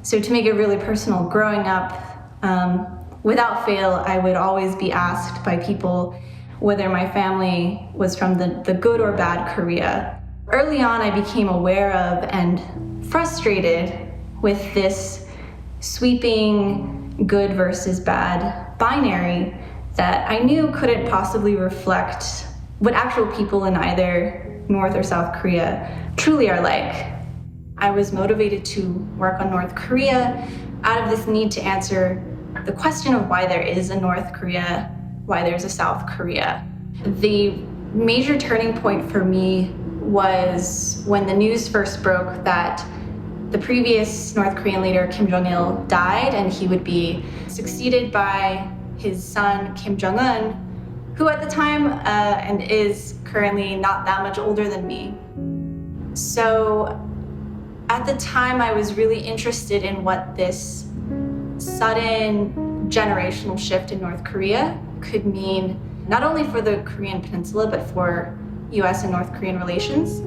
So to make it really personal, growing up, without fail, I would always be asked by people whether my family was from the good or bad Korea. Early on, I became aware of and frustrated with this sweeping good versus bad binary that I knew couldn't possibly reflect what actual people in either North or South Korea truly are like. I was motivated to work on North Korea out of this need to answer the question of why there is a North Korea, why there's a South Korea. The major turning point for me was when the news first broke that the previous North Korean leader, Kim Jong-il, died, and he would be succeeded by his son, Kim Jong-un, who at the time and is currently not that much older than me. So at the time, I was really interested in what this sudden generational shift in North Korea could mean, not only for the Korean Peninsula, but for US and North Korean relations.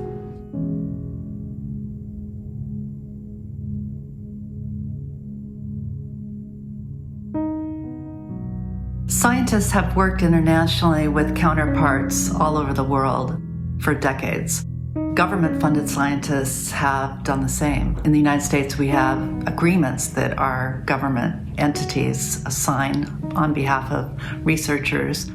Scientists have worked internationally with counterparts all over the world for decades. Government-funded scientists have done the same. In the United States, we have agreements that our government entities sign on behalf of researchers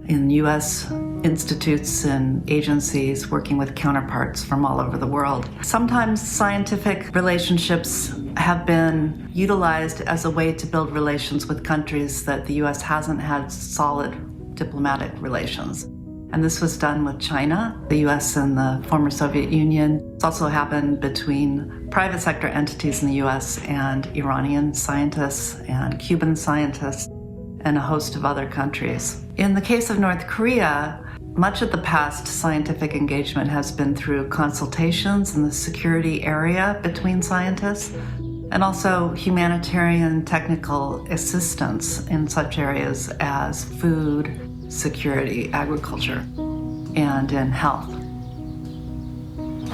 in U.S. institutes and agencies working with counterparts from all over the world. Sometimes scientific relationships have been utilized as a way to build relations with countries that the U.S. hasn't had solid diplomatic relations. And this was done with China, the US and the former Soviet Union. It's also happened between private sector entities in the US and Iranian scientists and Cuban scientists and a host of other countries. In the case of North Korea, much of the past scientific engagement has been through consultations in the security area between scientists and also humanitarian technical assistance in such areas as food, security, agriculture, and in health.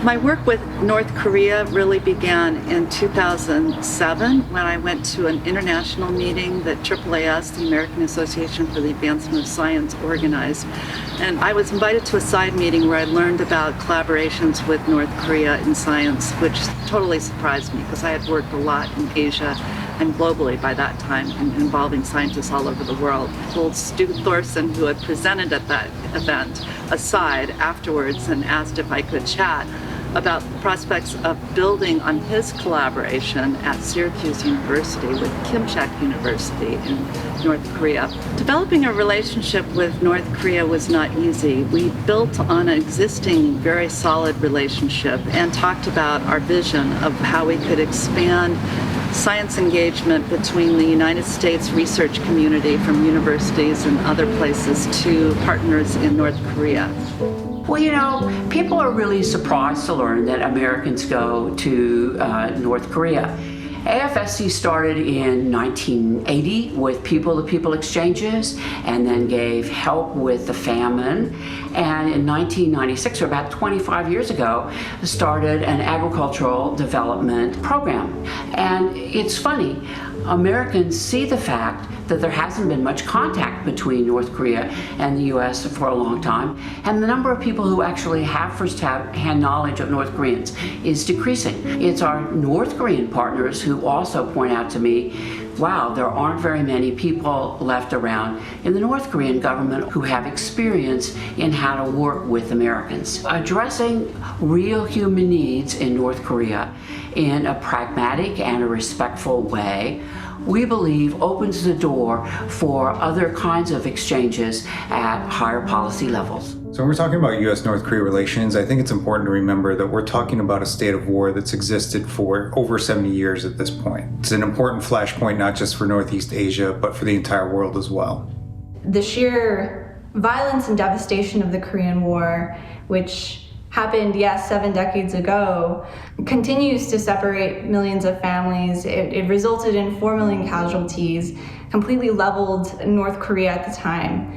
My work with North Korea really began in 2007 when I went to an international meeting that AAAS, the American Association for the Advancement of Science, organized. And I was invited to a side meeting where I learned about collaborations with North Korea in science, which totally surprised me because I had worked a lot in Asia and globally by that time, involving scientists all over the world. I pulled Stu Thorson, who had presented at that event, aside afterwards and asked if I could chat about the prospects of building on his collaboration at Syracuse University with Kimchak University in North Korea. Developing a relationship with North Korea was not easy. We built on an existing very solid relationship and talked about our vision of how we could expand science engagement between the United States research community from universities and other places to partners in North Korea. Well, you know, people are really surprised to learn that Americans go to North Korea. AFSC started in 1980 with people-to-people exchanges and then gave help with the famine. And in 1996, or about 25 years ago, started an agricultural development program. And it's funny, Americans see the fact that there hasn't been much contact between North Korea and the US for a long time, and the number of people who actually have first-hand knowledge of North Koreans is decreasing. It's our North Korean partners who also point out to me, wow, there aren't very many people left around in the North Korean government who have experience in how to work with Americans. Addressing real human needs in North Korea in a pragmatic and a respectful way, we believe opens the door for other kinds of exchanges at higher policy levels. So when we're talking about U.S.-North Korea relations, I think it's important to remember that we're talking about a state of war that's existed for over 70 years at this point. It's an important flashpoint not just for Northeast Asia, but for the entire world as well. The sheer violence and devastation of the Korean War, which happened, yes, 7 decades ago, continues to separate millions of families. It resulted in 4 million casualties, completely leveled North Korea at the time.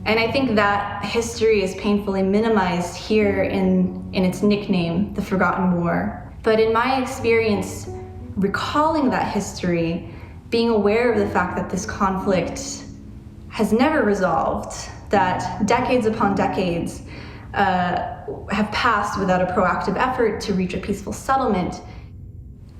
And I think that history is painfully minimized here in its nickname, the Forgotten War. But in my experience, recalling that history, being aware of the fact that this conflict has never resolved, that decades upon decades have passed without a proactive effort to reach a peaceful settlement.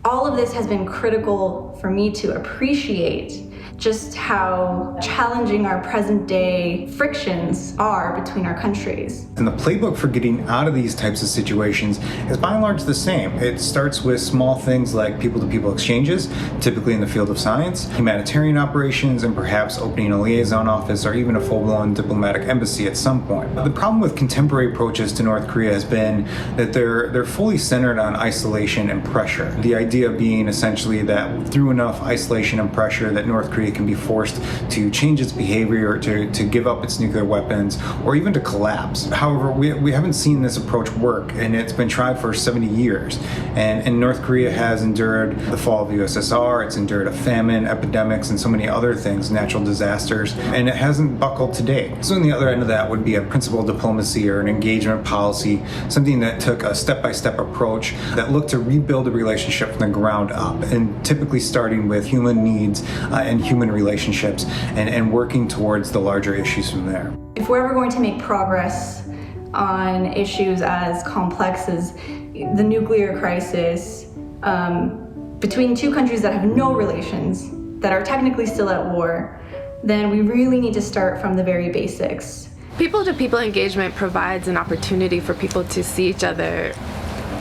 All of this has been critical for me to appreciate just how challenging our present day frictions are between our countries. And the playbook for getting out of these types of situations is by and large the same. It starts with small things like people-to-people exchanges, typically in the field of science, humanitarian operations, and perhaps opening a liaison office or even a full-blown diplomatic embassy at some point. The problem with contemporary approaches to North Korea has been that they're fully centered on isolation and pressure. The idea being essentially that through enough isolation and pressure that North Korea can be forced to change its behavior, to give up its nuclear weapons, or even to collapse. However, we haven't seen this approach work, and it's been tried for 70 years. And North Korea has endured the fall of the USSR, it's endured a famine, epidemics, and so many other things, natural disasters, and it hasn't buckled to date. So on the other end of that would be a principled diplomacy or an engagement policy, something that took a step-by-step approach that looked to rebuild a relationship from the ground up, and typically starting with human needs and human relationships, and working towards the larger issues from there. If we're ever going to make progress on issues as complex as the nuclear crisis between two countries that have no relations, that are technically still at war, then we really need to start from the very basics. People-to-people engagement provides an opportunity for people to see each other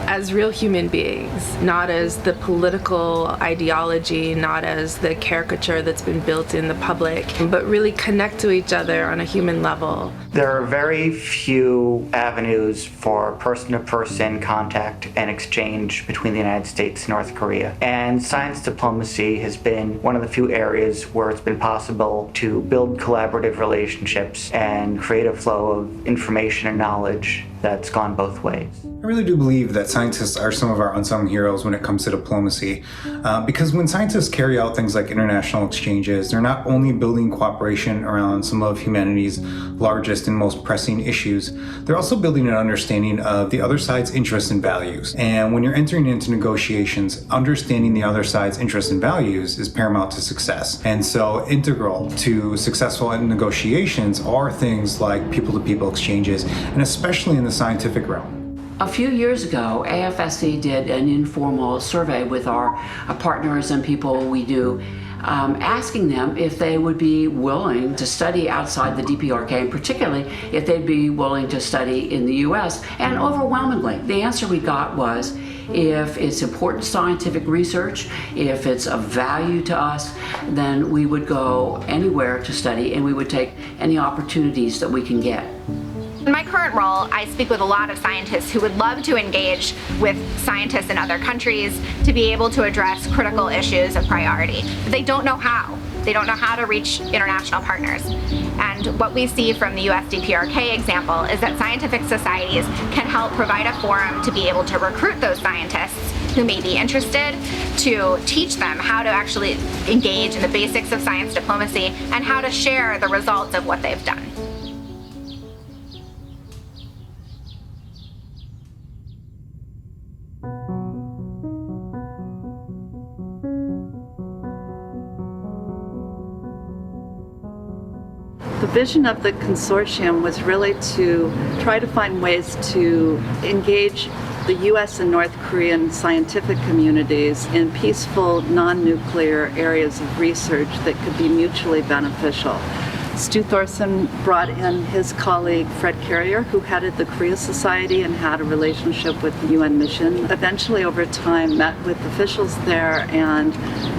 as real human beings, not as the political ideology, not as the caricature that's been built in the public, but really connect to each other on a human level. There are very few avenues for person-to-person contact and exchange between the United States and North Korea. And science diplomacy has been one of the few areas where it's been possible to build collaborative relationships and create a flow of information and knowledge that's gone both ways. I really do believe that scientists are some of our unsung heroes when it comes to diplomacy, because when scientists carry out things like international exchanges, they're not only building cooperation around some of humanity's largest and most pressing issues, they're also building an understanding of the other side's interests and values. And when you're entering into negotiations, understanding the other side's interests and values is paramount to success. And so integral to successful negotiations are things like people-to-people exchanges, and especially in the scientific realm. A few years ago, AFSC did an informal survey with our partners and people we do, asking them if they would be willing to study outside the DPRK, and particularly if they'd be willing to study in the US. And overwhelmingly, the answer we got was, if it's important scientific research, if it's of value to us, then we would go anywhere to study, and we would take any opportunities that we can get. In my current role, I speak with a lot of scientists who would love to engage with scientists in other countries to be able to address critical issues of priority. But they don't know how. They don't know how to reach international partners. And what we see from the US DPRK example is that scientific societies can help provide a forum to be able to recruit those scientists who may be interested, to teach them how to actually engage in the basics of science diplomacy and how to share the results of what they've done. The vision of the consortium was really to try to find ways to engage the U.S. and North Korean scientific communities in peaceful, non-nuclear areas of research that could be mutually beneficial. Stu Thorson brought in his colleague Fred Carrier, who headed the Korea Society and had a relationship with the UN mission. Eventually, over time, met with officials there and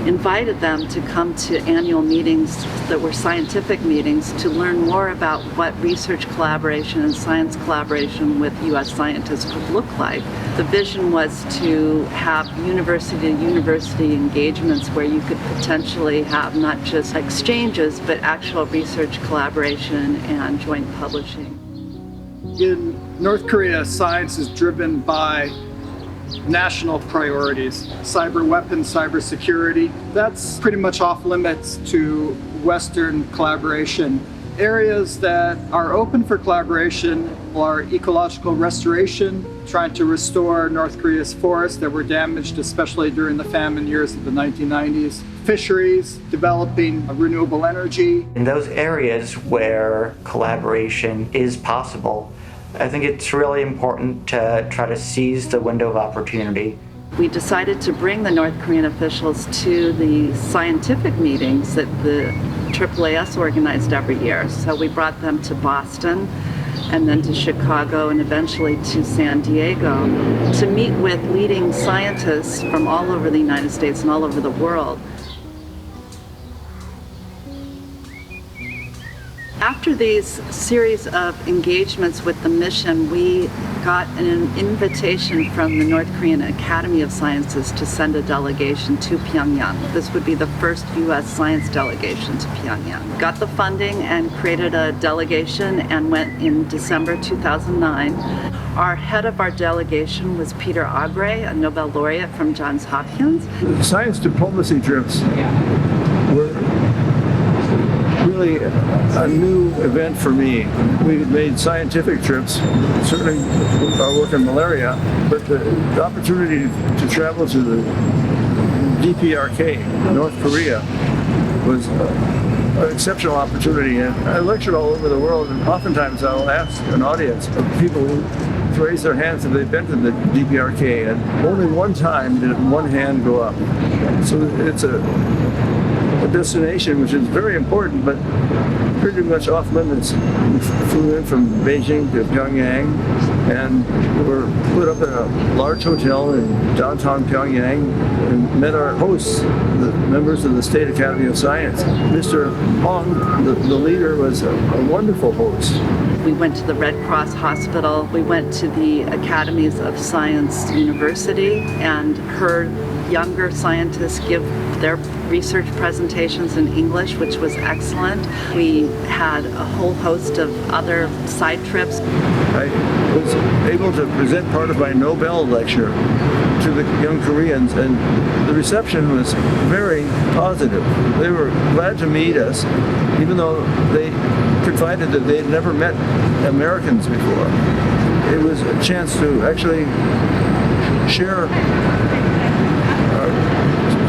invited them to come to annual meetings that were scientific meetings to learn more about what research collaboration and science collaboration with US scientists would look like. The vision was to have university-to-university engagements where you could potentially have not just exchanges, but actual research collaboration and joint publishing. In North Korea, science is driven by national priorities. Cyber weapons, cyber security, that's pretty much off limits to Western collaboration Areas that are open for collaboration are ecological restoration, trying to restore North Korea's forests that were damaged, especially during the famine years of the 1990s. Fisheries, developing renewable energy. In those areas where collaboration is possible, I think it's really important to try to seize the window of opportunity. We decided to bring the North Korean officials to the scientific meetings that the AAAS organized every year. So we brought them to Boston and then to Chicago and eventually to San Diego to meet with leading scientists from all over the United States and all over the world. After these series of engagements with the mission, we got an invitation from the North Korean Academy of Sciences to send a delegation to Pyongyang. This would be the first U.S. science delegation to Pyongyang. Got the funding and created a delegation and went in December 2009. Our head of our delegation was Peter Agre, a Nobel laureate from Johns Hopkins. Science diplomacy trips were really a new event for me. We made scientific trips, certainly our work in malaria, but the opportunity to travel to the DPRK, North Korea, was an exceptional opportunity. And I lectured all over the world, and oftentimes I'll ask an audience of people to raise their hands if they've been to the DPRK, and only one time did one hand go up. So it's a destination which is very important, but pretty much off limits. We flew in from Beijing to Pyongyang, and were put up in a large hotel in downtown Pyongyang and met our hosts, the members of the State Academy of Science. Mr. Hong, the leader, was a wonderful host. We went to the Red Cross Hospital. We went to the Academies of Science University and heard younger scientists give their research presentations in English, which was excellent. We had a whole host of other side trips. I was able to present part of my Nobel lecture to the young Koreans, and the reception was very positive. They were glad to meet us, even though they confided that they had never met Americans before. It was a chance to actually share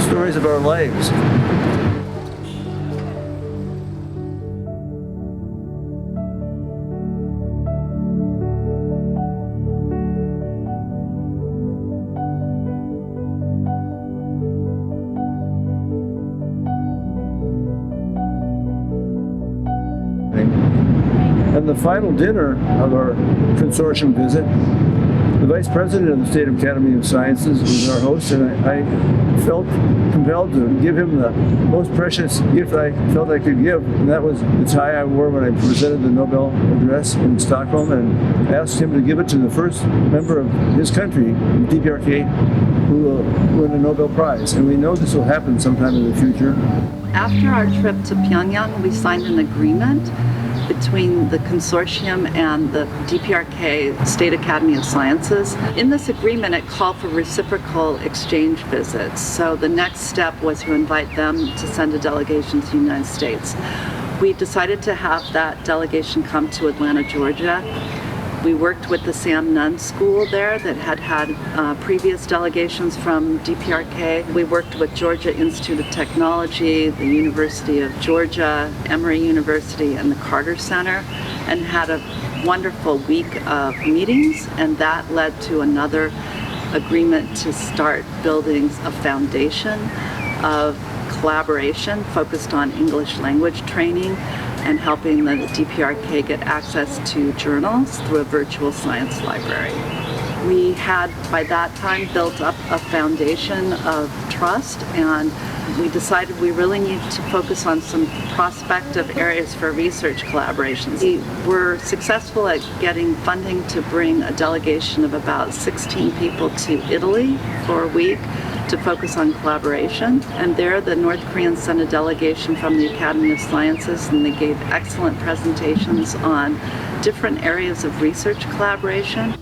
stories of our lives. And the final dinner of our consortium visit, the Vice President of the State Academy of Sciences was our host, and I felt compelled to give him the most precious gift I felt I could give, and that was the tie I wore when I presented the Nobel address in Stockholm, and asked him to give it to the first member of his country, DPRK, who will win a Nobel Prize. And we know this will happen sometime in the future. After our trip to Pyongyang, we signed an agreement between the consortium and the DPRK State Academy of Sciences. In this agreement, it called for reciprocal exchange visits. So the next step was to invite them to send a delegation to the United States. We decided to have that delegation come to Atlanta, Georgia. We worked with the Sam Nunn School there that had previous delegations from DPRK. We worked with Georgia Institute of Technology, the University of Georgia, Emory University, and the Carter Center, and had a wonderful week of meetings, and that led to another agreement to start building a foundation of collaboration focused on English language training and helping the DPRK get access to journals through a virtual science library. We had, by that time, built up a foundation of trust, and we decided we really needed to focus on some prospective areas for research collaborations. We were successful at getting funding to bring a delegation of about 16 people to Italy for a week to focus on collaboration. And there the North Koreans sent a delegation from the Academy of Sciences, and they gave excellent presentations on different areas of research collaboration.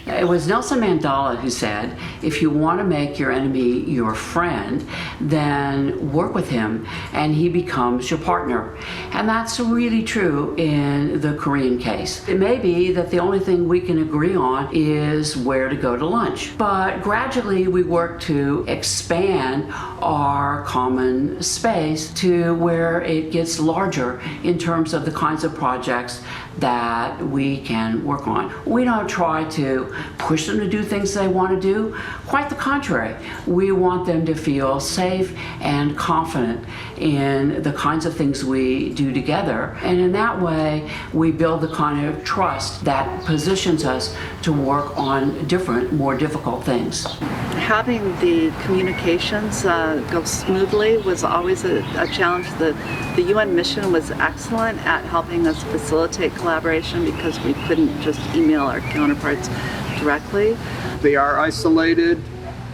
It was Nelson Mandela who said, if you want to make your enemy your friend, then work with him and he becomes your partner. And that's really true in the Korean case. It may be that the only thing we can agree on is where to go to lunch. But gradually we work to expand our common space to where it gets larger in terms of the kinds of projects that we can work on. We don't try to push them to do things they want to do. Quite the contrary. We want them to feel safe and confident in the kinds of things we do together. And in that way, we build the kind of trust that positions us to work on different, more difficult things. Having the communications go smoothly was always a challenge. The UN mission was excellent at helping us facilitate collaboration because we couldn't just email our counterparts directly. They are isolated.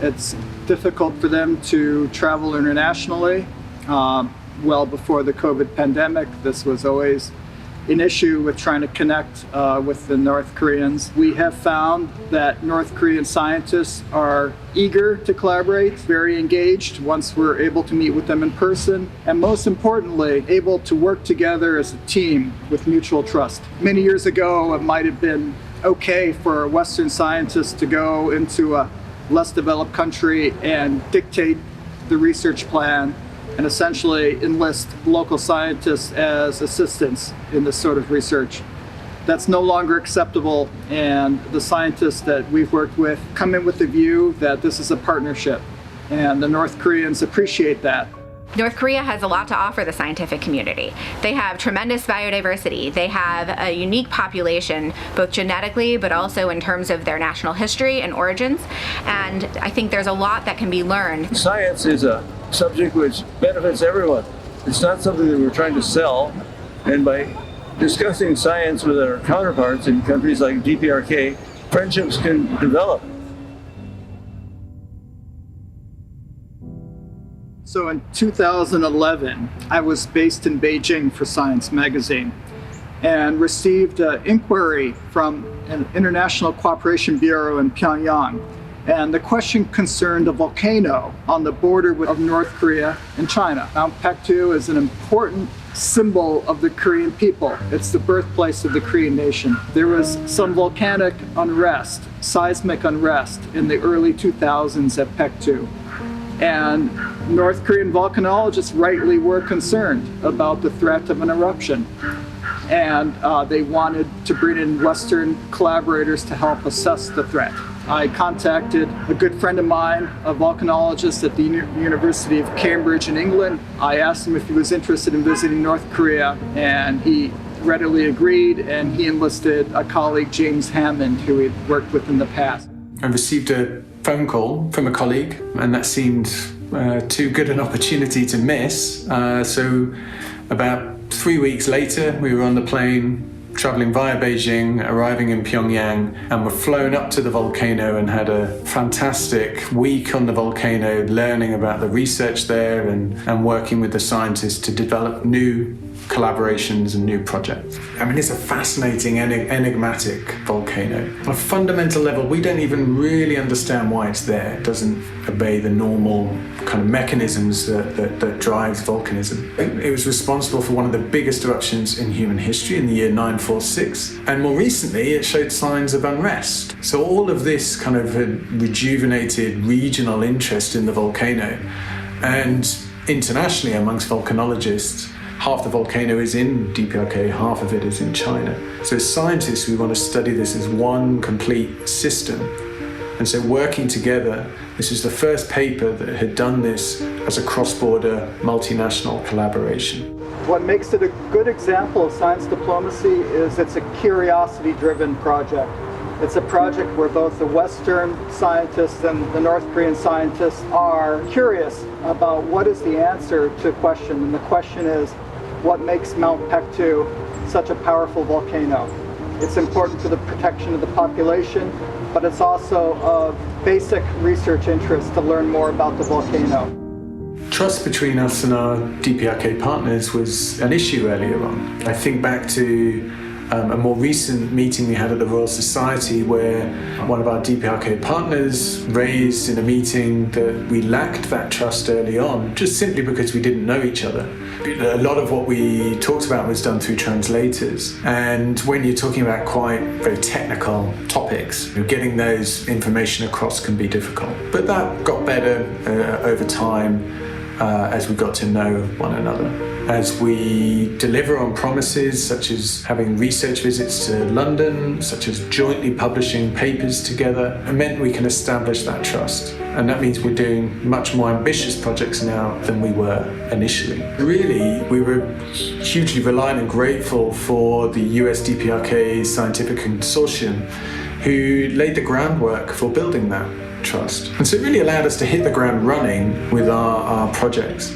It's difficult for them to travel internationally. Well before the COVID pandemic, this was always an issue with trying to connect with the North Koreans. We have found that North Korean scientists are eager to collaborate, very engaged once we're able to meet with them in person, and most importantly, able to work together as a team with mutual trust. Many years ago, it might have been okay for Western scientists to go into a less developed country and dictate the research plan and essentially enlist local scientists as assistants in this sort of research. That's no longer acceptable, and the scientists that we've worked with come in with the view that this is a partnership, and the North Koreans appreciate that. North Korea has a lot to offer the scientific community. They have tremendous biodiversity. They have a unique population, both genetically, but also in terms of their national history and origins. And I think there's a lot that can be learned. Science is a subject which benefits everyone. It's not something that we're trying to sell. And by discussing science with our counterparts in countries like DPRK, friendships can develop. So in 2011, I was based in Beijing for Science magazine and received an inquiry from an International Cooperation Bureau in Pyongyang. And the question concerned a volcano on the border of North Korea and China. Mount Paektu is an important symbol of the Korean people. It's the birthplace of the Korean nation. There was some volcanic unrest, seismic unrest in the early 2000s at Paektu. And North Korean volcanologists rightly were concerned about the threat of an eruption. And they wanted to bring in Western collaborators to help assess the threat. I contacted a good friend of mine, a volcanologist at the University of Cambridge in England. I asked him if he was interested in visiting North Korea, and he readily agreed, and he enlisted a colleague, James Hammond, who he'd worked with in the past. I received a phone call from a colleague, and that seemed too good an opportunity to miss. So about 3 weeks later, we were on the plane, traveling via Beijing, arriving in Pyongyang, and were flown up to the volcano and had a fantastic week on the volcano, learning about the research there and working with the scientists to develop new collaborations and new projects. I mean, it's a fascinating, enigmatic volcano. On a fundamental level, we don't even really understand why it's there. It doesn't obey the normal kind of mechanisms that drives volcanism. It was responsible for one of the biggest eruptions in human history in the year 946. And more recently, it showed signs of unrest. So all of this kind of had rejuvenated regional interest in the volcano. And internationally, amongst volcanologists, half the volcano is in DPRK, half of it is in China. So as scientists, we want to study this as one complete system. And so working together, this is the first paper that had done this as a cross-border multinational collaboration. What makes it a good example of science diplomacy is it's a curiosity-driven project. It's a project where both the Western scientists and the North Korean scientists are curious about what is the answer to a question. And the question is, what makes Mount Paektu such a powerful volcano? It's important for the protection of the population, but it's also of basic research interest to learn more about the volcano. Trust between us and our DPRK partners was an issue earlier on. I think back to A more recent meeting we had at the Royal Society where one of our DPRK partners raised in a meeting that we lacked that trust early on, just simply because we didn't know each other. A lot of what we talked about was done through translators, and when you're talking about quite very technical topics, getting those information across can be difficult. But that got better over time as we got to know one another. As we deliver on promises such as having research visits to London, such as jointly publishing papers together, it meant we can establish that trust. And that means we're doing much more ambitious projects now than we were initially. Really, we were hugely reliant and grateful for the US DPRK Scientific Consortium, who laid the groundwork for building that trust. And so it really allowed us to hit the ground running with our projects.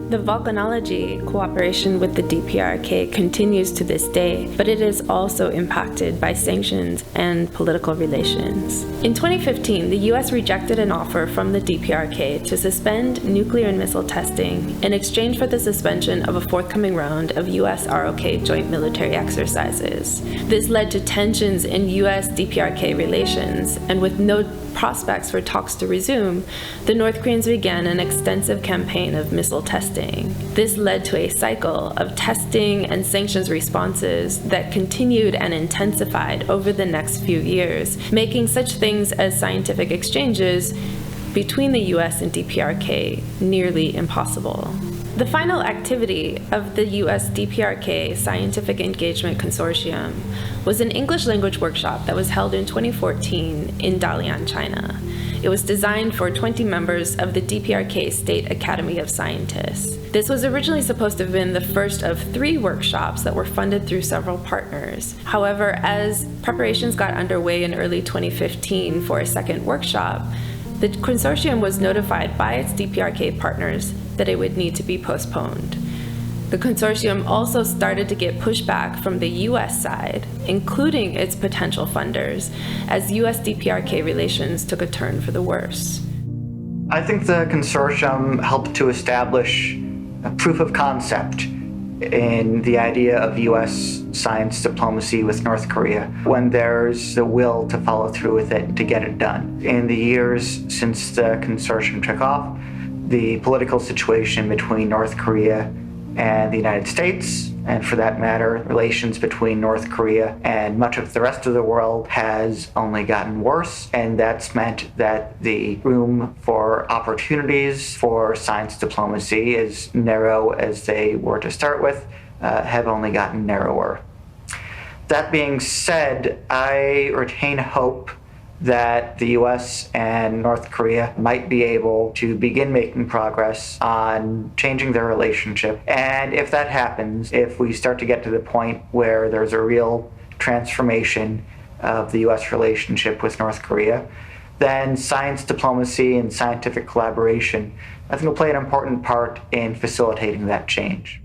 The volcanology cooperation with the DPRK continues to this day, but it is also impacted by sanctions and political relations. In 2015, the US rejected an offer from the DPRK to suspend nuclear and missile testing in exchange for the suspension of a forthcoming round of US ROK joint military exercises. This led to tensions in US DPRK relations, and with no prospects for talks to resume, the North Koreans began an extensive campaign of missile testing. This led to a cycle of testing and sanctions responses that continued and intensified over the next few years, making such things as scientific exchanges between the US and DPRK nearly impossible. The final activity of the US DPRK Scientific Engagement Consortium was an English language workshop that was held in 2014 in Dalian, China. It was designed for 20 members of the DPRK State Academy of Scientists. This was originally supposed to have been the first of 3 workshops that were funded through several partners. However, as preparations got underway in early 2015 for a second workshop, the consortium was notified by its DPRK partners that it would need to be postponed. The consortium also started to get pushback from the US side, including its potential funders, as US DPRK relations took a turn for the worse. I think the consortium helped to establish a proof of concept in the idea of US science diplomacy with North Korea when there's the will to follow through with it to get it done. In the years since the consortium took off, the political situation between North Korea and the United States, and for that matter, relations between North Korea and much of the rest of the world has only gotten worse, and that's meant that the room for opportunities for science diplomacy, as narrow as they were to start with, have only gotten narrower. That being said, I retain hope that the US and North Korea might be able to begin making progress on changing their relationship. And if that happens, if we start to get to the point where there's a real transformation of the US relationship with North Korea, then science diplomacy and scientific collaboration, I think, will play an important part in facilitating that change.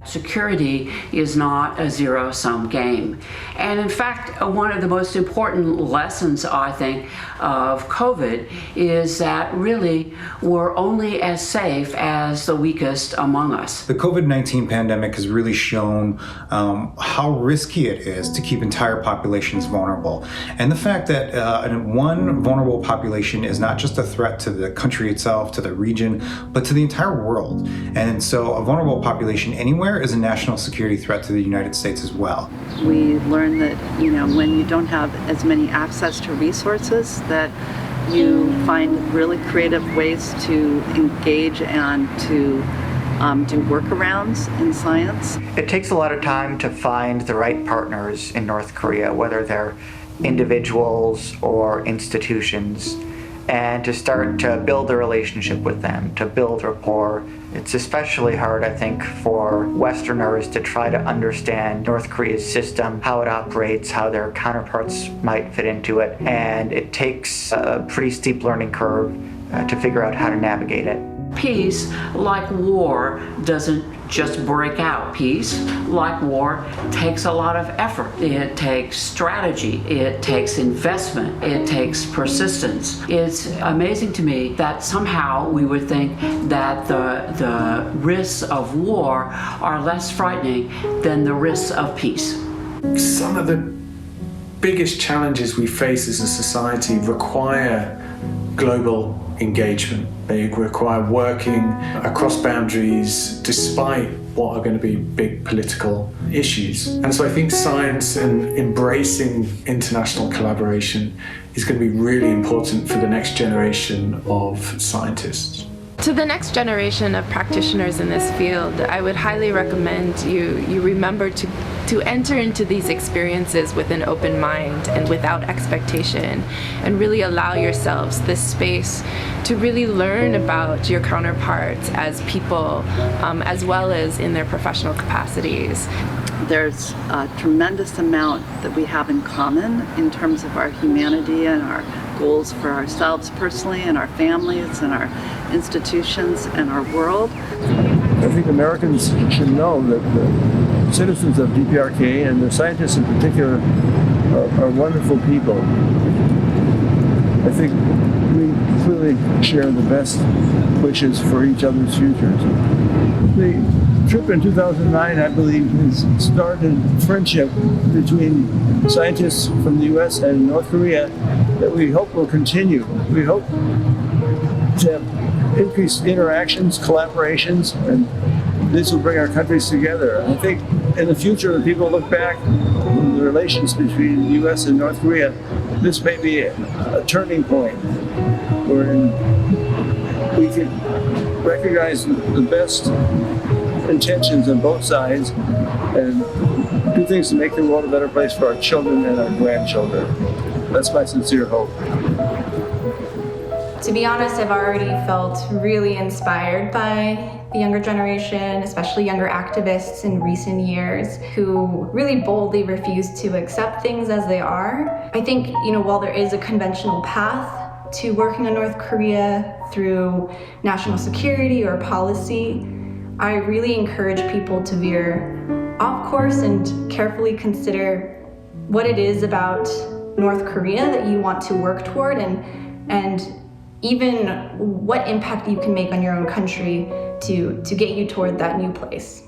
Security is not a zero-sum game. And in fact, one of the most important lessons, I think, of COVID is that really we're only as safe as the weakest among us. The COVID-19 pandemic has really shown how risky it is to keep entire populations vulnerable. And the fact that one vulnerable population is not just a threat to the country itself, to the region, but to the entire world. And so a vulnerable population anywhere is a national security threat to the United States as well. We learned that, when you don't have as many access to resources, that you find really creative ways to engage and to do workarounds in science. It takes a lot of time to find the right partners in North Korea, whether they're individuals or institutions, and to start to build a relationship with them, to build rapport. It's especially hard, I think, for Westerners to try to understand North Korea's system, how it operates, how their counterparts might fit into it, and it takes a pretty steep learning curve to figure out how to navigate it. Peace, like war, doesn't just break out. Peace, like war, takes a lot of effort. It takes strategy, it takes investment, it takes persistence. It's amazing to me that somehow we would think that the risks of war are less frightening than the risks of peace. Some of the biggest challenges we face as a society require global engagement. They require working across boundaries despite what are going to be big political issues. And so I think science and embracing international collaboration is going to be really important for the next generation of scientists. To the next generation of practitioners in this field, I would highly recommend you remember to enter into these experiences with an open mind and without expectation, and really allow yourselves this space to really learn about your counterparts as people, as well as in their professional capacities. There's a tremendous amount that we have in common in terms of our humanity and our goals for ourselves personally and our families and our institutions and our world. I think Americans should know that the citizens of DPRK and the scientists in particular are wonderful people. I think we clearly share the best wishes for each other's futures. The trip in 2009, I believe, has started friendship between scientists from the US and North Korea that we hope will continue. We hope to have increased interactions, collaborations, and this will bring our countries together. I think in the future, when people look back on the relations between the US and North Korea, this may be a turning point wherein we can recognize the best intentions on both sides and do things to make the world a better place for our children and our grandchildren. That's my sincere hope. To be honest, I've already felt really inspired by the younger generation, especially younger activists in recent years who really boldly refuse to accept things as they are. I think, while there is a conventional path to working on North Korea through national security or policy, I really encourage people to veer off course and carefully consider what it is about North Korea that you want to work toward, and even what impact you can make on your own country to get you toward that new place.